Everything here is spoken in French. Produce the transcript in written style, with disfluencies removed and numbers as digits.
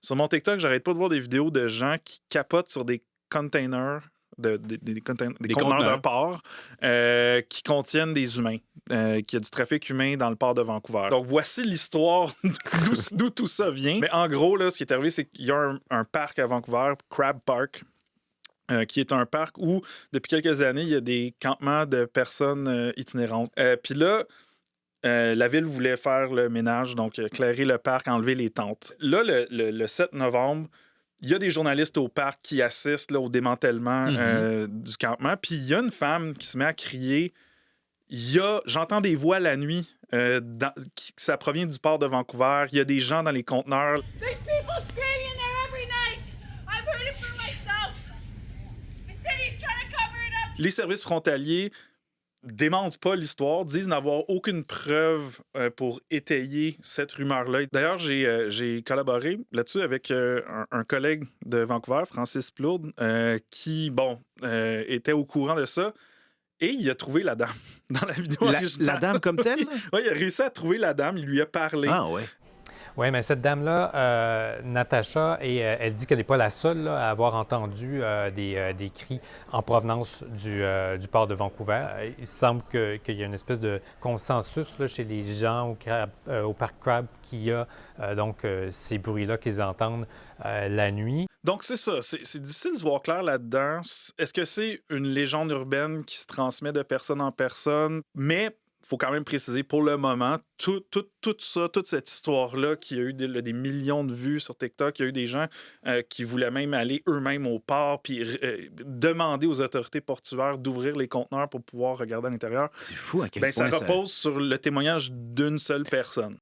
Sur mon TikTok, j'arrête pas de voir des vidéos de gens qui capotent sur des containers, des Des conteneurs de conteneurs. port qui contiennent des humains, qu'il y a du trafic humain dans le port de Vancouver. Donc, voici l'histoire d'où tout ça vient. Mais en gros, là, ce qui est arrivé, c'est qu'il y a un parc à Vancouver, Crab Park, qui est un parc où, depuis quelques années, il y a des campements de personnes itinérantes. Puis là, la ville voulait faire le ménage, donc clairer le parc, enlever les tentes. Là, le 7 novembre, il y a des journalistes au parc qui assistent là, au démantèlement du campement. Puis il y a une femme qui se met à crier. J'entends des voix la nuit. Ça provient du port de Vancouver. Il y a des gens dans les conteneurs. There's people screaming there every night. I've heard it for myself. The city's trying to cover it up. Les services frontaliers démentent pas l'histoire, disent n'avoir aucune preuve pour étayer cette rumeur-là. D'ailleurs, j'ai collaboré là-dessus avec un collègue de Vancouver, Francis Plourde, qui, était au courant de ça. Et il a trouvé la dame dans la vidéo La originale. dame comme telle? Oui, il a réussi à trouver la dame, il lui a parlé. Ah ouais. Oui, mais cette dame-là, Natacha, elle dit qu'elle n'est pas la seule là, à avoir entendu des cris en provenance du port de Vancouver. Il semble qu'il y a une espèce de consensus là, chez les gens au parc Crab qu'il y a ces bruits-là qu'ils entendent la nuit. Donc, c'est ça. C'est difficile de se voir clair là-dedans. Est-ce que c'est une légende urbaine qui se transmet de personne en personne? Mais il faut quand même préciser, pour le moment, tout ça, toute cette histoire-là, qui a eu des millions de vues sur TikTok, il y a eu des gens qui voulaient même aller eux-mêmes au port puis demander aux autorités portuaires d'ouvrir les conteneurs pour pouvoir regarder à l'intérieur. C'est fou à quel Ça point ça... repose sur le témoignage d'une seule personne.